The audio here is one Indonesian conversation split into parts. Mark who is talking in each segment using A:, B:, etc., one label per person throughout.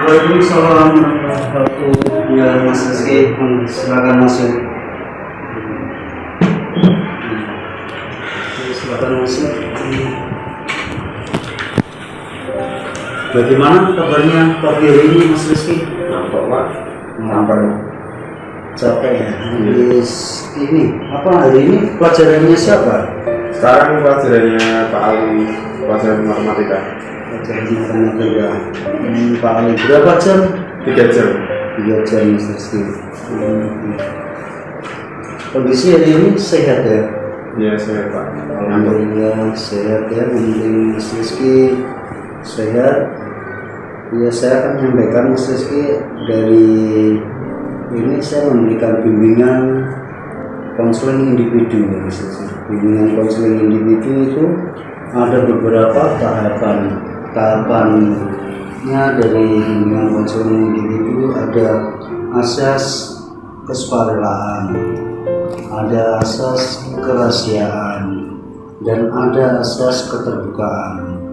A: Waalaikumsalam warahmatullahi wabarakatuh. Ya, Mas Rizky, silakan masuk. Silakan masuk. Bagaimana kabarnya pagi hari ini, Mas Rizky?
B: Nampak Pak, nampak.
A: Capek ya. Habis ini apa hari ini pelajarannya siapa?
B: Sekarang pelajarannya Pak Ali, pelajaran matematika.
A: Pelajaran matematika. Pak Ali berapa jam?
B: 3 jam.
A: 3 jam, Mas Rizky. Kondisi hari ini sehat ya?
B: Iya, sehat Pak.
A: Alhamdulillah sehat ya, mending Mas Rizky sehat. Ya, saya akan menyampaikan Mas Rizky dari ini saya memberikan bimbingan konseling individu ya, Mas Rizky. Bimbingan konseling individu itu ada beberapa tahapannya dari bimbingan konseling individu. Ada asas kesukarelaan, ada asas kerahasiaan, dan ada asas keterbukaan.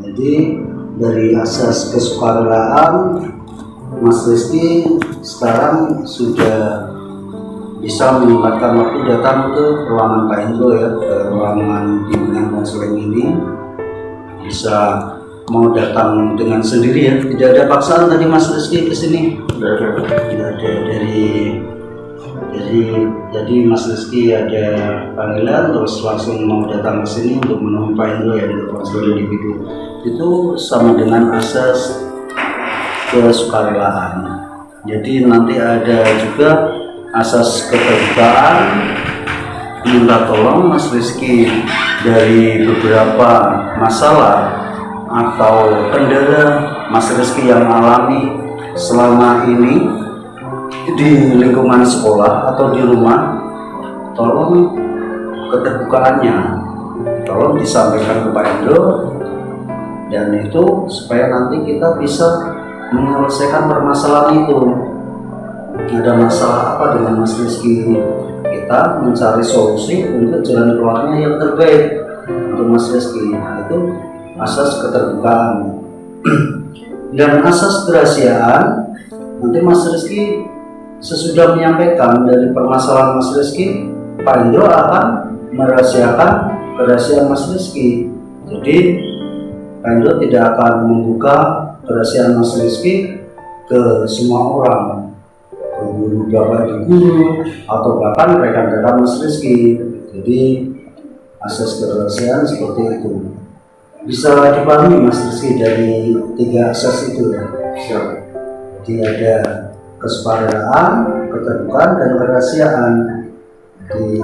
A: Jadi dari asas kesukarelaan, Mas Rizky sekarang sudah bisa menyempatkan waktu datang ke ruangan Pak Indro ya, ke ruangan bimbingan konseling ini. Bisa mau datang dengan sendiri ya, tidak ada paksaan tadi Mas Rizky ke sini. Tidak ada jadi Mas Rizky ada panggilan terus langsung mau datang ke sini untuk menemui Pak Indro ya, untuk konseling individu. Itu sama dengan asas kesukarelaan. Jadi nanti ada juga asas keterbukaan. Minta tolong Mas Rizky dari beberapa masalah atau kendala Mas Rizky yang alami selama ini di lingkungan sekolah atau di rumah, tolong keterbukaannya tolong disampaikan ke Pak Indro, dan itu supaya nanti kita bisa menyelesaikan permasalahan itu. Ada masalah apa dengan Mas Rizky, kita mencari solusi untuk jalan keluarnya yang terbaik untuk Mas Rizky. Nah, itu asas keterbukaan. Dan asas kerahasiaan, nanti Mas Rizky sesudah menyampaikan dari permasalahan Mas Rizky, Pak Indro akan merahasiakan kerahasiaan Mas Rizky. Jadi Pak Indro tidak akan membuka kerahasiaan Mas Rizky ke semua orang, ke guru, bapak ibu guru, atau bahkan rekan-rekan Mas Rizky. Jadi asas kerahasiaan seperti itu. Bisa dipahami Mas Rizky dari 3 asas itu ya? Jadi ada kesukarelaan, keterbukaan, dan kerahasiaan. Jadi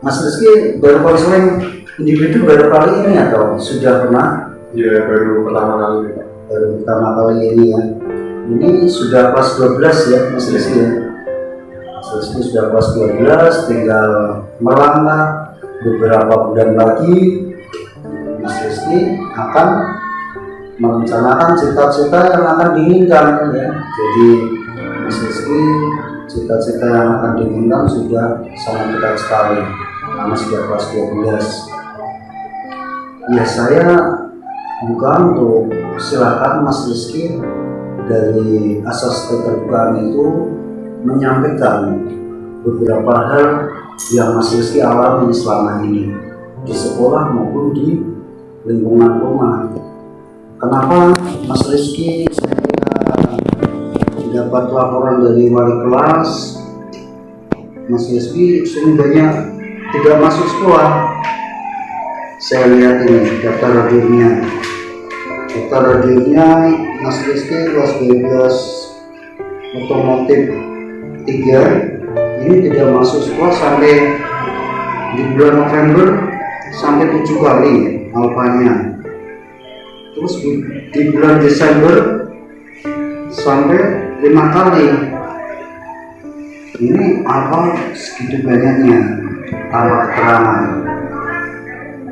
A: Mas Rizky baru konseling individu baru kali ini atau sudah pernah?
B: Iya, baru pertama kali.
A: Baru pertama kali ini ya. Ini sudah kelas 12 ya Mas Rizky ya. Mas Rizky sudah kelas 12, tinggal melangkah beberapa bulan lagi Mas Rizky akan merencanakan cita-cita yang akan diinginkan ya. Jadi Mas Rizky cita-cita yang akan diinginkan sudah sangat dekat sekali karena sudah kelas 12. Ya, saya bukan untuk silakan Mas Rizky dari asas keterbukaan itu menyampaikan beberapa hal yang Mas Rizky alami selama ini di sekolah maupun di lingkungan rumah. Kenapa Mas Rizky saya dapat laporan dari wali kelas, Mas Rizky sering banyak tidak masuk sekolah. Saya lihat ini daftar radionya. Daftar radionya Mas Rizky kelas 12 otomotif 3 ini tidak masuk sekolah sampai di bulan November sampai 7 kali alfanya. Terus di bulan Desember sampai 5 kali. Ini apa segitu banyaknya taruh keterangan.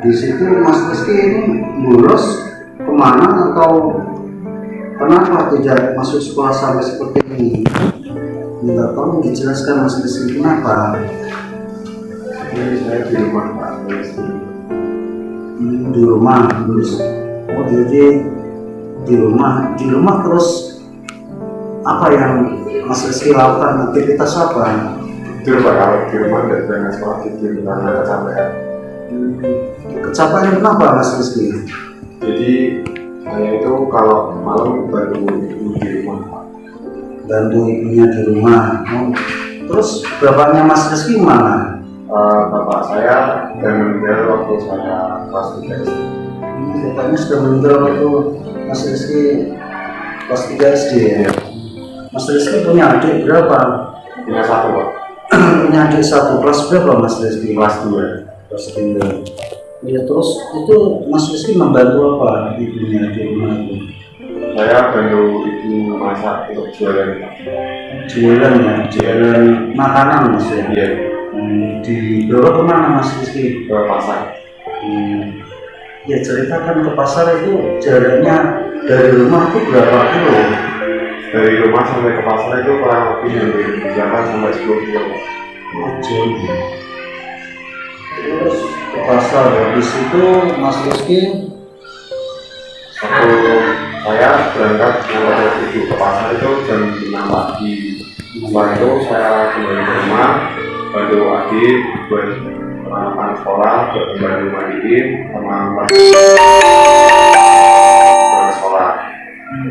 A: Di situ Mas Rizky ini bolos kemana atau kenapa tidak masuk sekolah sampai seperti ini? Minta tolong dijelaskan Mas Rizky kenapa.
B: Ini saya di rumah Pak.
A: Di rumah terus. Oh, jadi di rumah terus apa yang Mas Rizky lakukan, aktivitas apa?
B: Tidur Pak, kalau di rumah nggak berangkat sekolah tidur karena kecapean.
A: Kecapean kenapa Mas Rizky?
B: Jadi saya itu kalau malam bantu ibu di rumah Pak.
A: Bantu ibunya di rumah. Terus bapaknya Mas Rizky mana?
B: Bapak saya sudah meninggal waktu saya kelas 3 SD.
A: Bapaknya sudah meninggal waktu Mas Rizky kelas 3 SD ya? Mas Rizky punya adik berapa?
B: Punya 1 Pak.
A: Punya adik 1, kelas berapa Mas Rizky?
B: Kelas 2.
A: Kelas 3. Ya terus itu Mas Rizky membantu apa ibunya di rumah itu?
B: Saya bantu ibu masak untuk jualan Pak.
A: Jualan ya, jualan makanan Mas ya?
B: Iya,
A: Dibawa kemana Mas Rizky?
B: ke pasar.
A: Ya ceritakan, ke pasar itu jaraknya dari rumah itu berapa kilo?
B: Dari rumah sampai ke pasar itu kurang lebih dari 8 sampai 10 kilo.
A: Jauh. Terus ke pasar, habis itu Mas Rizky
B: Waktu saya berangkat mengantar ibu ke pasar itu jam 6 pagi. Setelah itu saya kembali ke rumah, bantu adik buat peralatan sekolah, buat membantu mandiin sama ke sekolah.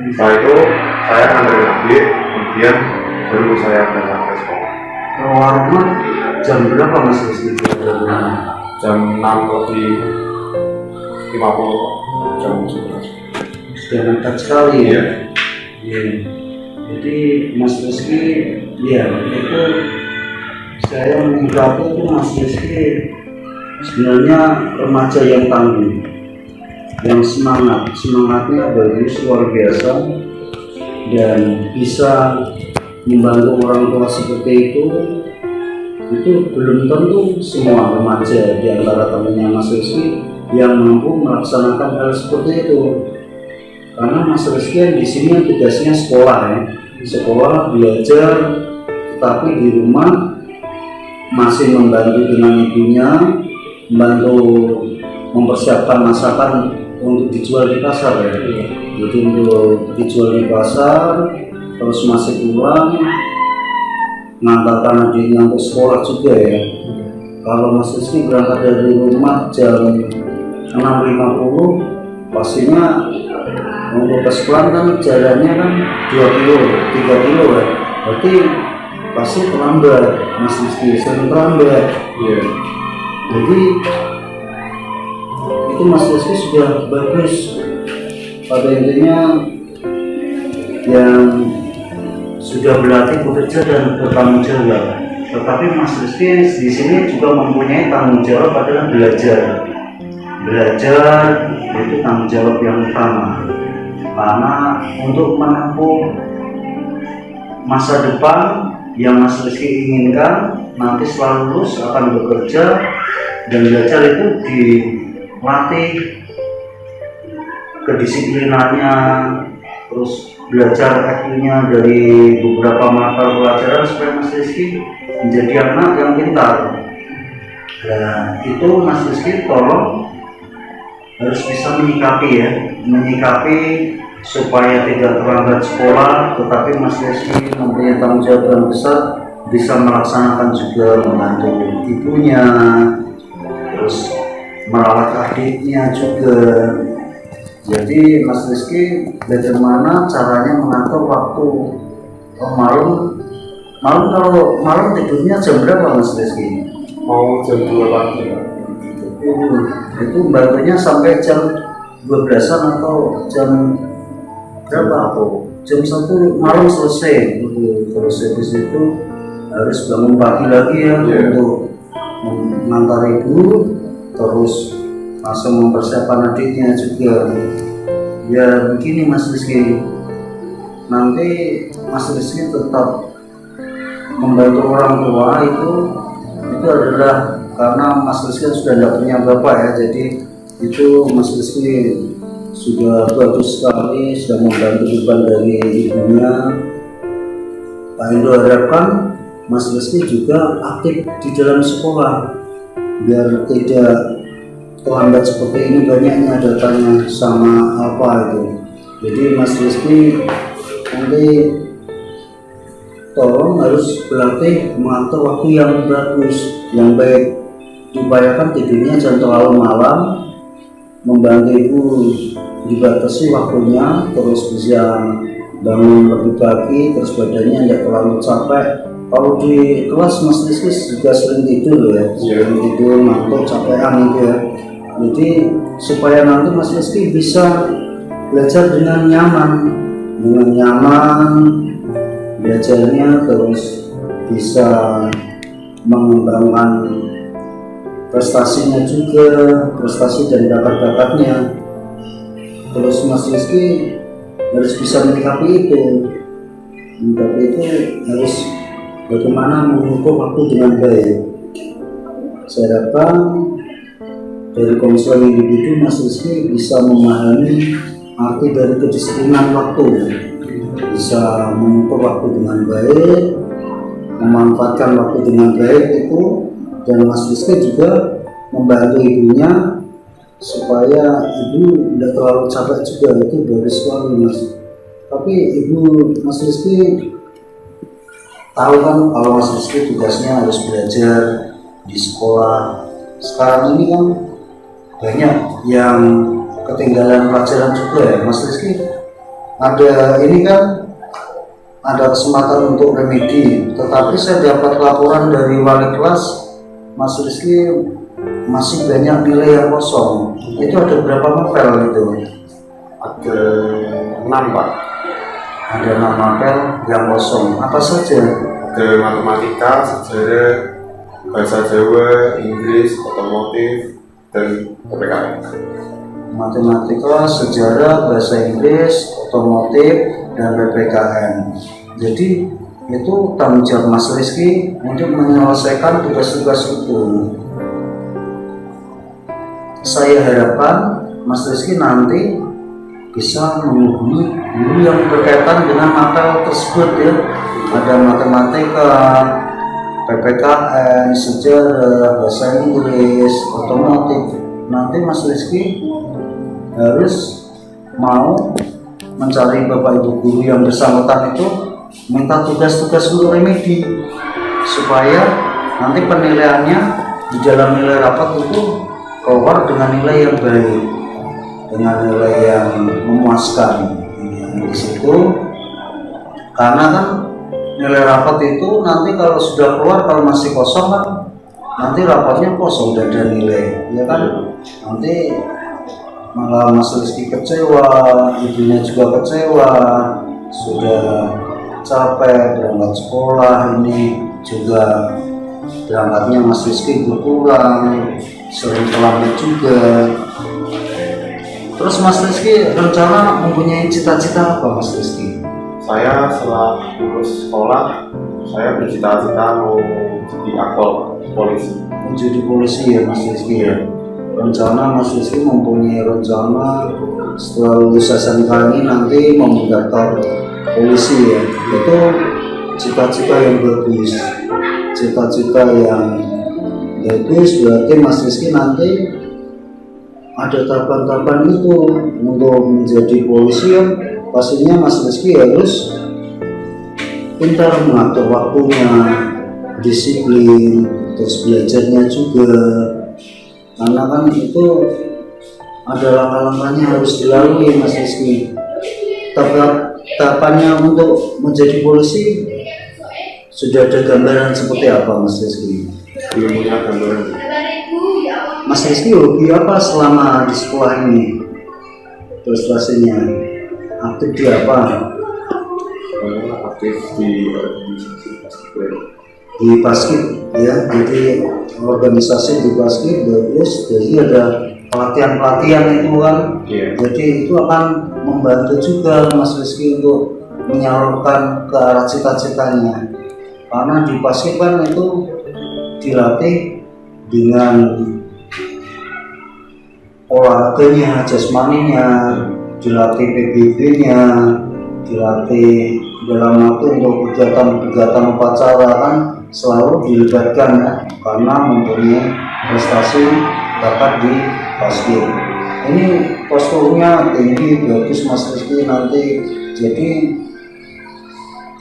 B: Setelah itu saya nganterin adik, kemudian baru saya berangkat ke sekolah.
A: ke warung jam berapa Mas Rizky?
B: Jam 6 lebih 50, jam 11.
A: Sudah mepet sekali ya.
B: Iya.
A: Iya. Jadi Mas Rizky, ya itu saya menyikapi itu Mas Rizky sebenarnya remaja yang tangguh, yang semangatnya bagus luar biasa dan bisa membantu orang tua seperti itu belum tentu semua remaja di antara temannya Mas Rizky yang mampu melaksanakan hal seperti itu. Karena Mas Rizky di sini tugasnya sekolah ya, sekolah belajar, tetapi di rumah masih membantu dengan ibunya, membantu mempersiapkan masakan untuk dijual di pasar ya. Jadi untuk dijual di pasar, terus masih pulang mengantarkan adiknya untuk sekolah juga ya. Kalau Mas Rizky berangkat dari rumah jam 6.50, pastinya untuk ke sekolah kan jalannya kan 2 kilo, 3 kilo ya. Berarti pasti terlambat Mas Rizky, sering terlambat.
B: Iya.
A: Jadi itu Mas Rizky sudah bagus. Pada intinya yang sudah berlatih bekerja dan bertanggung jawab. Tetapi Mas Rizky di sini juga mempunyai tanggung jawab adalah belajar. Belajar itu tanggung jawab yang utama. Karena untuk menempuh masa depan yang Mas Rizky inginkan, nanti setelah lulus akan bekerja dan belajar itu dilatih kedisiplinannya, terus belajar IQ-nya dari beberapa mata pelajaran supaya Mas Rizky menjadi anak yang pintar. Nah itu Mas Rizky tolong harus bisa menyikapi supaya tidak terlambat sekolah, tetapi Mas Rizky mempunyai tanggung jawab yang besar, bisa melaksanakan juga membantu ibunya, terus merawat adiknya juga. Jadi Mas Rizky bagaimana caranya mengatur waktu. Kalau malam tidurnya jam berapa Mas Rizky?
B: Mau jam 2 pagi Pak.
A: Itu bantunya sampai jam 12-an atau jam berapa? Jam 1 malam selesai. Terus habis itu harus bangun pagi lagi ya untuk mengantar ibu, terus langsung mempersiapkan adiknya juga. Ya begini Mas Rizky, nanti Mas Rizky tetap membantu orang tua itu adalah karena Mas Rizky sudah tidak punya bapak ya, jadi itu Mas Rizky sudah bagus sekali, sudah membantu beban dari ibunya. Pak Indo harapkan Mas Rizky juga aktif di dalam sekolah biar tidak terlambat seperti ini banyaknya datanya sama apa itu. Jadi Mas Rizky nanti tolong harus berlatih mengatur waktu yang bagus, yang baik. Diupayakan tidurnya jangan terlalu malam, membantu ibu dibatasi waktunya, terus bisa bangun lebih pagi, terus badannya tidak terlalu capek. Kalau di kelas Mas Rizky juga sering tidur ya, sering tidur, ngantuk, capean gitu ya. Jadi supaya nanti Mas Rizky bisa belajar dengan nyaman, belajarnya terus bisa mengembangkan prestasinya juga, prestasi dan bakat-bakatnya. Terus Mas Rizky harus bisa menyikapi itu harus bagaimana mengukur waktu dengan baik. Saya harapkan dari konseling individu Mas Rizky bisa memahami arti dari kedisiplinan waktu, bisa mengukur waktu dengan baik, memanfaatkan waktu dengan baik itu, dan Mas Rizky juga membantu ibunya supaya ibu tidak terlalu capek juga. Itu bagus sekali Mas. Tapi ibu Mas Rizky tahu kan kalau Mas Rizky tugasnya harus belajar di sekolah. Sekarang ini kan banyak yang ketinggalan pelajaran juga ya Mas Rizky. Ada ini kan ada kesempatan untuk remedi, tetapi saya dapat laporan dari wali kelas Mas Rizky masih banyak nilai yang kosong. Itu ada berapa novel itu?
B: Ada 6 Pak.
A: Ada 6 novel yang kosong. Apa saja?
B: Ada matematika, sejarah, bahasa Jawa, Inggris, otomotif, dan PPKN.
A: Matematika, sejarah, bahasa Inggris, otomotif, dan PPKN. Jadi itu tanggung jawab Mas Rizky untuk menyelesaikan tugas-tugas itu. Saya harapkan Mas Rizky nanti bisa menghubungi guru yang berkaitan dengan materi tersebut ya. Ada matematika, PPKN, sejarah, bahasa Inggris, otomotif. Nanti Mas Rizky harus mau mencari bapak ibu guru yang bersangkutan itu, minta tugas-tugas untuk remedi supaya nanti penilaiannya di dalam nilai rapat itu keluar dengan nilai yang baik, dengan nilai yang memuaskan di situ. Karena kan nilai rapat itu nanti kalau sudah keluar, kalau masih kosong kan nanti rapatnya kosong, tidak ada nilai, ya kan? Nanti malah Mas Rizky kecewa, ibunya juga kecewa, sudah capek berangkat sekolah, ini juga berangkatnya Mas Rizky berkurang, sering terlambat juga. Terus Mas Rizky rencana mempunyai cita-cita apa Mas Rizky?
B: Saya setelah lulus sekolah, saya bercita-cita mau jadi akpol polisi.
A: Menjadi polisi ya Mas Rizky ya. Rencana Mas Rizky mempunyai rencana setelah lulus SMK ini nanti mau mendaftar polisi ya. Itu cita-cita yang bagus, cita-cita yang bagus. Berarti Mas Rizky nanti ada tahapan-tahapan itu untuk menjadi polisi ya. Pastinya Mas Rizky harus pintar mengatur waktunya, disiplin, terus belajarnya juga. Karena kan itu ada langkah-langkahnya harus dilalui Mas Rizky. Tahapannya untuk menjadi polisi sudah ada gambaran seperti apa Mas Rizky?
B: Belum punya gambaran.
A: Mas Rizky hobi apa selama di sekolah ini? Prestasinya aktif di apa?
B: Aktif di organisasi basket.
A: Di basket ya, jadi organisasi di basket bagus. Jadi ada pelatihan-pelatihan itu kan. Jadi itu akan membantu juga Mas Rizky untuk menyalurkan ke arah cita-citanya. Karena di basket kan itu dilatih dengan olahraganya, jasmaninya, dilatih PBB-nya, dilatih dalam waktu untuk kegiatan upacara kan selalu dilibatkan ya, karena mempunyai prestasi dapat di basket. ini posturnya tinggi, bagus Mas Rizky nanti. Jadi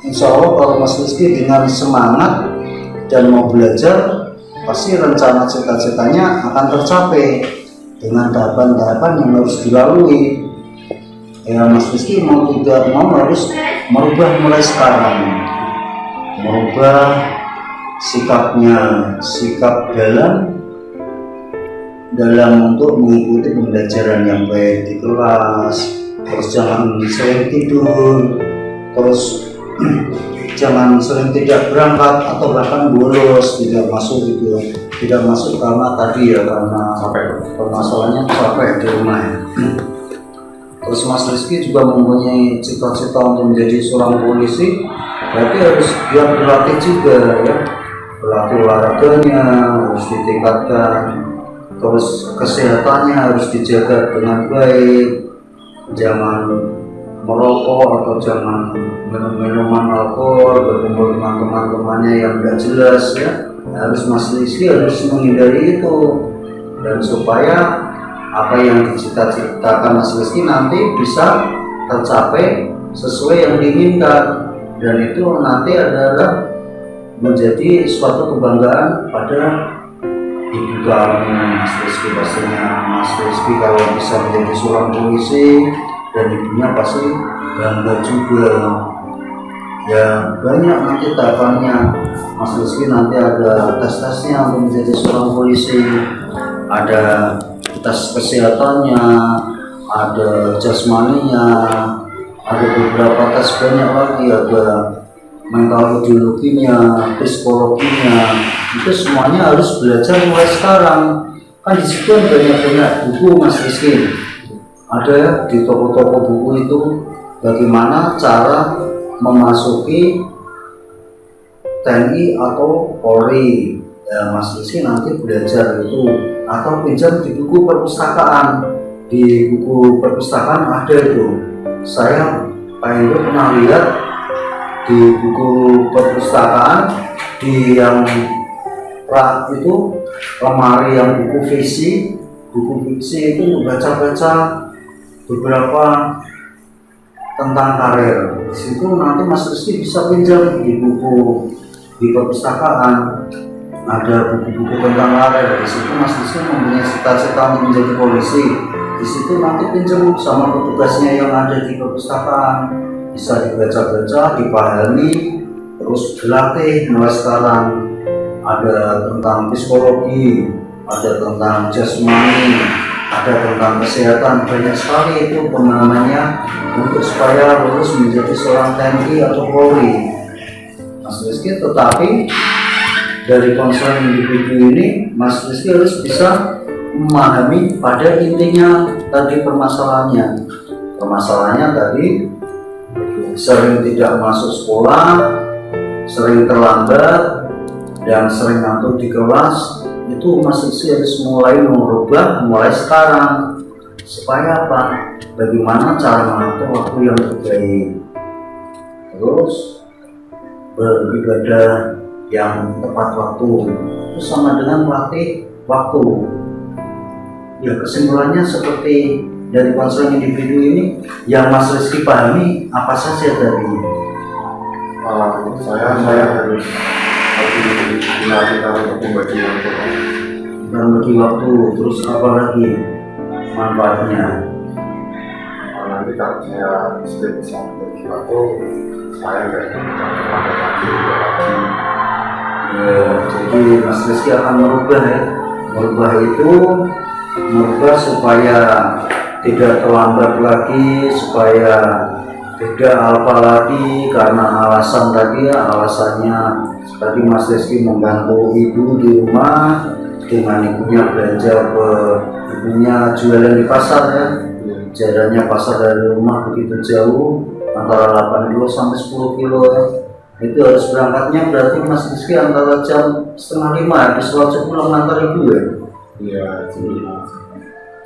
A: insya Allah kalau Mas Rizky dengan semangat dan mau belajar, pasti rencana cita-citanya akan tercapai dengan tahapan-tahapan yang harus dilalui. Ya Mas Rizky mau tidak mau harus merubah mulai sekarang, merubah sikapnya, sikap dalam untuk mengikuti pembelajaran yang baik di kelas. Terus jangan sering tidur, terus jangan sering tidak berangkat atau bahkan bolos, tidak masuk gitu, tidak masuk karena tadi ya karena permasalahannya capek di rumah ya. Terus Mas Rizky juga mempunyai cita-cita untuk menjadi seorang polisi, berarti harus dia berlatih juga ya, berlatih olahraganya harus ditingkatkan, terus kesehatannya harus dijaga dengan baik, jangan merokok atau jangan minum-minuman alkohol, berkumpul dengan teman-temannya yang tidak jelas ya. Harus Mas Rizky harus menghindari itu, dan supaya apa yang dicita-citakan Mas Rizky nanti bisa tercapai sesuai yang diinginkan, dan itu nanti adalah menjadi suatu kebanggaan pada ibu kamu Mas Rizky. Pastinya Mas Rizky kalau bisa menjadi seorang polisi dan ibunya pasti bangga juga ya. Banyak nanti tahapannya Mas Rizky, nanti ada tes-tesnya untuk menjadi seorang polisi, ada tes kesehatannya, ada jasmaninya, ada beberapa tes banyak lagi, ada mental ideologinya, psikologinya. Itu semuanya harus belajar mulai sekarang. Kan di situ banyak-banyak buku Mas Rizky, ada di toko-toko buku itu bagaimana cara memasuki TNI atau Polri ya. Mas Rizky nanti belajar itu atau pinjam di buku perpustakaan. Di buku perpustakaan ada itu, saya Pak Hendro pernah lihat di buku perpustakaan di yang rak itu lemari yang buku fiksi itu baca-baca beberapa tentang karir. Di situ nanti Mas Rizky bisa pinjam di buku di perpustakaan, ada buku-buku tentang karir. Di situ Mas Rizky mempunyai cita-cita untuk menjadi polisi. Di situ nanti pinjam sama petugasnya yang ada di perpustakaan, bisa dibaca-baca, dipahami, terus dilatih mulai sekarang. Ada tentang psikologi, ada tentang jasmani, ada tentang kesehatan, banyak sekali itu pemahamannya untuk supaya lulus menjadi seorang TNI atau Polri Mas Rizky. Tetapi dari konseling individu ini Mas Rizky harus bisa memahami pada intinya tadi permasalahannya tadi sering tidak masuk sekolah, sering terlambat, dan sering ngantuk di kelas. Itu Mas Rizky harus mulai merubah mulai sekarang. Supaya apa? Bagaimana cara mengatur waktu yang terbaik, terus beribadah yang tepat waktu, itu sama dengan melatih waktu ya. Kesimpulannya seperti dari konseling individu ini yang Mas Rizky pahami apa saja tadi?
B: Saya harus dilatih untuk membagi waktu.
A: Membagi waktu, terus apa lagi manfaatnya?
B: Nanti kalau saya sudah bisa membagi waktu, saya nggak terlambat lagi.
A: Ya, jadi Mas Rizky akan merubah ya, merubah supaya tidak terlambat lagi, supaya tidak apa lagi karena alasan tadi ya. Alasannya tadi Mas Rizky membantu ibu di rumah, dengan ibunya belanja ke ibunya jualan di pasar ya. Jaraknya pasar dari rumah begitu jauh, antara 8 kilo sampai 10 kilo ya. Itu harus berangkatnya berarti Mas Rizky antara jam 4:30 habis sholat subuh mengantar ibu ya.
B: Iya,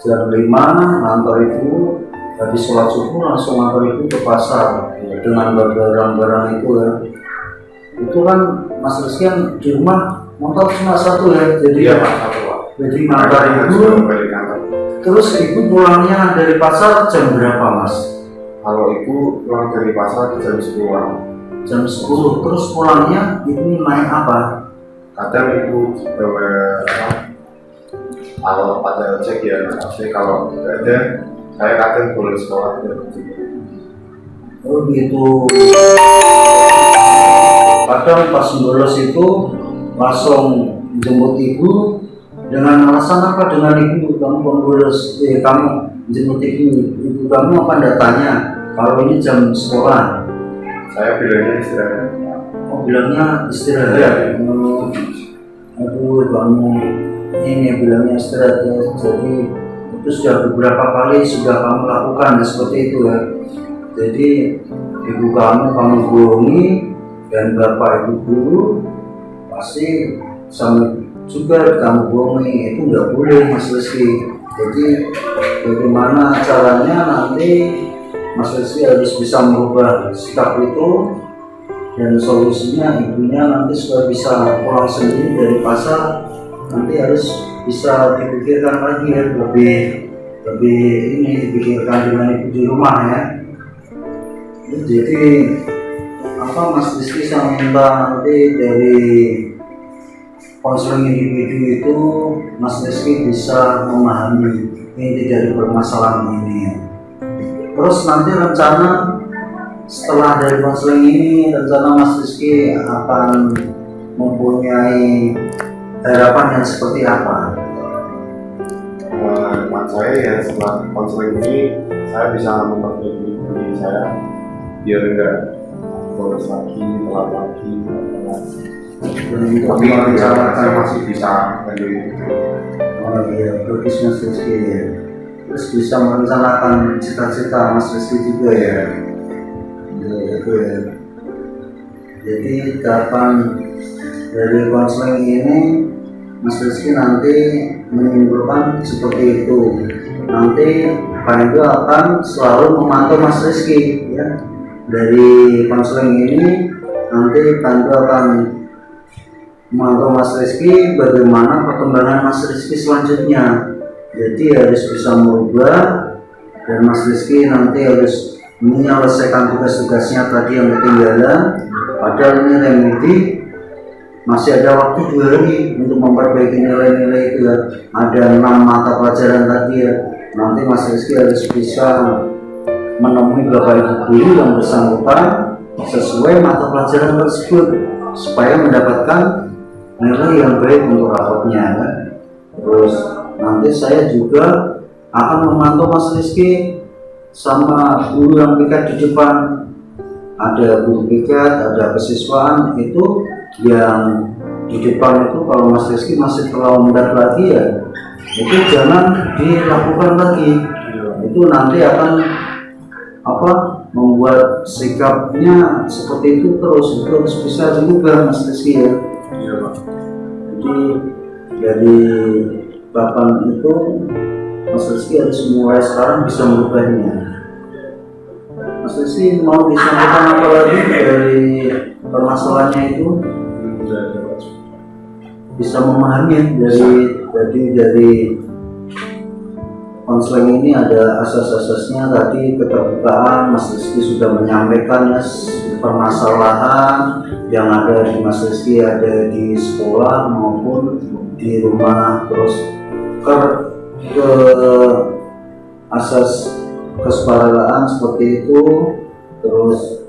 A: jam 5 ngantar ibu, habis sholat subuh langsung ngantar ibu ke pasar dengan barang-barang itu ya. Itu kan Mas Rizky kan di rumah motor cuma satu ya, jadi
B: iya Pak, satu Pak.
A: jadi ngantar ibu Terus ibu pulangnya dari pasar jam berapa mas?
B: Kalau ibu pulang dari pasar jam 10-an.
A: Jam 10. Terus pulangnya ibu naik apa?
B: Kadang ibu bawa kalau ada cek ya, tapi kalau tidak ada, saya kadang boleh sekolah dan
A: Oh gitu. Kadang pas bolos itu langsung jemput ibu dengan alasan apa? Dengan ibu kamu bolos, kamu jemput ibu kamu akan datanya kalau ini jam sekolah.
B: saya bilangnya istirahat.
A: Oh bilangnya istirahat. Aduh kamu ini bilangnya istirahat ya. Jadi itu sudah beberapa kali sudah kamu lakukan ya, seperti itu ya. Jadi ibu kamu bohongi dan bapak ibu guru pasti sama juga kamu bohongi, itu nggak boleh Mas Rizky. Jadi bagaimana caranya nanti Mas Rizky harus bisa merubah sikap itu, dan solusinya ibunya nanti supaya bisa pulang sendiri dari pasar nanti harus bisa dipikirkan lagi ya, lebih ini dipikirkan dengan ibu di rumah ya. Jadi apa Mas Rizky saya minta nanti dari konseling individu itu Mas Rizky bisa memahami inti dari permasalahan ini ya. Terus nanti rencana setelah dari konseling ini, rencana Mas Rizky akan mempunyai harapan yang seperti apa?
B: Harapan saya ya setelah konseling ini saya bisa memperbaiki diri saya biar enggak bolos lagi, telat lagi, tapi saya masih bisa menjadi.
A: Oh iya, bagus Mas Rizky ya. Terus bisa merencanakan cita-cita Mas Rizky juga ya. Ya itu ya. Jadi kapan dari konseling ini Mas Rizky nanti menyimpulkan seperti itu. Nanti Pandu akan selalu memantau Mas Rizky ya. Dari konseling ini nanti Pandu akan memantau Mas Rizky bagaimana perkembangan Mas Rizky selanjutnya. Jadi harus bisa merubah, dan Mas Rizky nanti harus menyelesaikan tugas-tugasnya tadi yang ketinggalan. Padahal ini remedi masih ada waktu 2 hari untuk memperbaiki nilai-nilai itu ya. Ada 6 mata pelajaran tadi ya. Nanti Mas Rizky harus bisa menemui bapak ibu guru yang bersangkutan sesuai mata pelajaran tersebut supaya mendapatkan nilai yang baik untuk rapotnya ya. Terus nanti saya juga akan memantau Mas Rizky sama guru yang piket di depan. Ada guru piket, ada kesiswaan itu yang di depan itu kalau Mas Rizky masih terlalu rendah lagi ya, itu jangan dilakukan lagi. Itu nanti akan membuat sikapnya seperti itu terus. Itu harus bisa diubah Mas Rizky ya.
B: Iya Pak.
A: Jadi dari Bapak itu Mas Rizky harus mulai sekarang bisa merubahnya. Mas Rizky mau disampaikan apa lagi dari permasalahannya itu? Bisa memahami dari konseling ini ada asas-asasnya tadi, keterbukaan. Mas Rizky sudah menyampaikan ya, permasalahan yang ada di Mas Rizky, ada di sekolah maupun di rumah. Terus ke asas kesukaraan seperti itu. Terus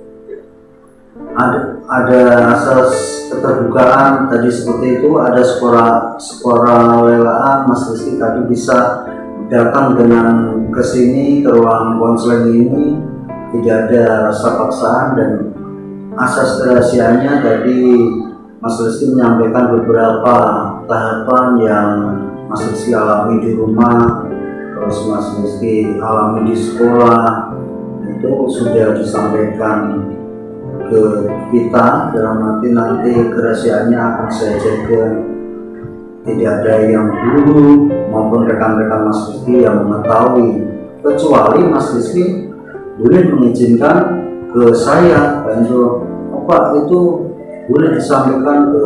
A: ada asas keterbukaan tadi seperti itu. Ada skora lelaan. Mas Rizky tadi bisa datang dengan kesini ke ruang konseling ini, tidak ada rasa paksaan, dan asas kerahasiaannya tadi Mas Rizky menyampaikan beberapa tahapan yang Mas Rizky alami di rumah, terus Mas Rizky alami di sekolah, itu sudah disampaikan ke kita. Dalam arti nanti kerahasiaannya akan saya jaga, tidak ada yang guru maupun rekan-rekan Mas Rizky yang mengetahui, kecuali Mas Rizky boleh mengizinkan ke saya, dan Pak itu boleh disampaikan ke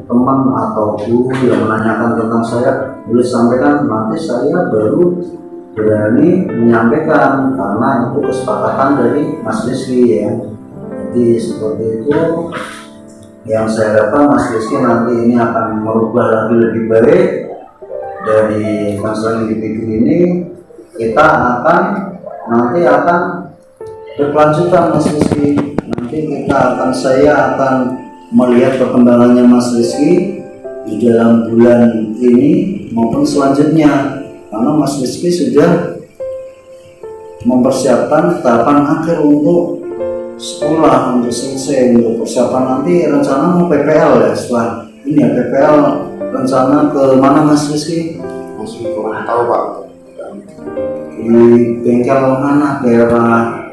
A: teman atau guru yang menanyakan tentang saya, boleh sampaikan, nanti saya baru berani menyampaikan karena itu kesepakatan dari Mas Rizky ya. Jadi seperti itu yang saya harapkan Mas Rizky nanti ini akan merubah lagi lebih baik dari konseling individu ini. Kita nanti akan berkelanjutan Mas Rizky. Nanti saya akan melihat perkembangannya Mas Rizky di dalam bulan ini maupun selanjutnya, karena Mas Rizky sudah mempersiapkan tahapan akhir untuk sekolah, untuk selesai, untuk persiapan nanti rencana mau PPL ya. Setelah ini ya PPL rencana ke mana Mas Rizky?
B: Masih kurang tahu Pak.
A: Di bengkel mana, daerah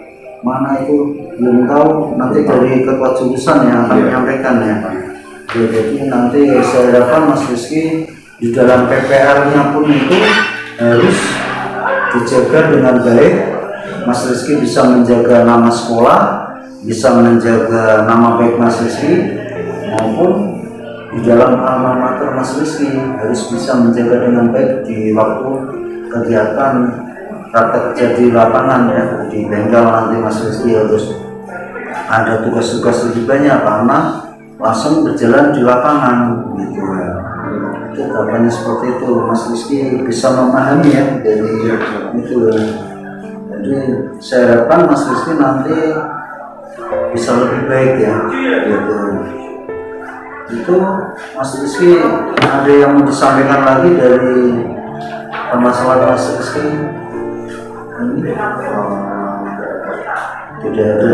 A: mana itu belum tahu, nanti dari ketua jurusan yang akan menyampaikan ya. Jadi nanti saya harapkan Mas Rizky di dalam PPR-nya pun itu harus dijaga dengan baik. Mas Rizky bisa menjaga nama sekolah, bisa menjaga nama baik Mas Rizky, maupun di dalam alma mater Mas Rizky harus bisa menjaga dengan baik di waktu kegiatan praktek kerja di lapangan ya. Di bengkel nanti Mas Rizky harus ada tugas-tugas lebih banyak karena langsung berjalan di lapangan gitu ya. Itu harapannya seperti itu, Mas Rizky bisa memahami ya dari itu ya. Jadi saya harapkan Mas Rizky nanti bisa lebih baik ya gitu. Itu Mas Rizky ada yang mau disampaikan lagi dari permasalahan Mas Rizky ini? Tidak ada.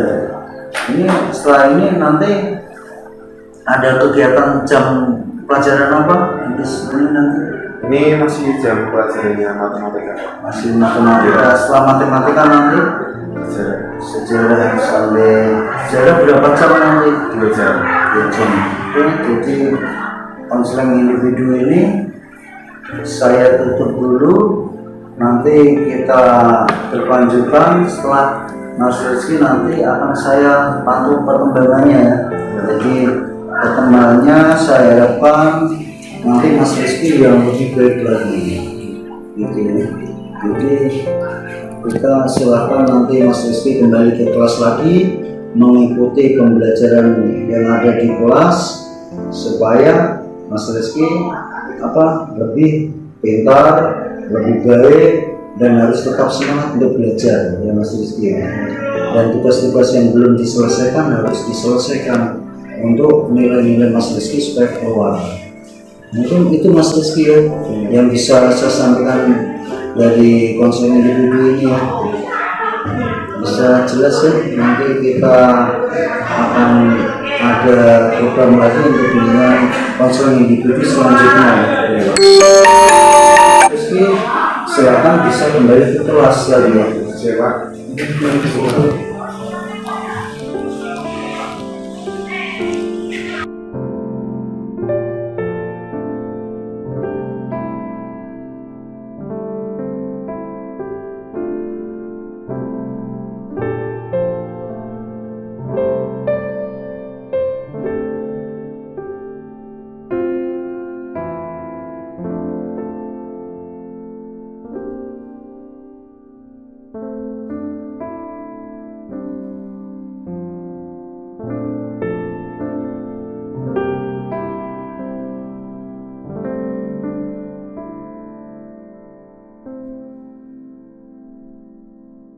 A: Ini setelah ini nanti ada kegiatan jam pelajaran apa ini nanti?
B: Ini masih jam pelajarannya matematika.
A: Masih matematika. Setelah matematika nanti sejarah sampai sejarah berapa jam nanti?
B: 2 jam.
A: 2 jam. Jadi konseling individu ini saya tutup dulu. Nanti kita berlanjutkan setelah Mas Rizky, nanti akan saya pantau perkembangannya ya. Jadi perkembangannya saya harapkan nanti Mas Rizky yang lebih baik lagi gitu ya. Jadi kita silakan nanti Mas Rizky kembali ke kelas lagi, mengikuti pembelajaran yang ada di kelas supaya Mas Rizky lebih pintar, lebih baik, dan harus tetap semangat untuk belajar ya Mas Rizky. Dan tugas-tugas yang belum diselesaikan harus diselesaikan untuk nilai-nilai Mas Rizky supaya keluar. Mungkin itu Mas Rizky ya, yang bisa saya sampaikan dari konseling individu ini ya. Bisa jelas ya, nanti kita akan ada program lagi untuk dengan konseling individu selanjutnya. Rizky silakan bisa kembali ke kelas lagi ya.
B: Siapa?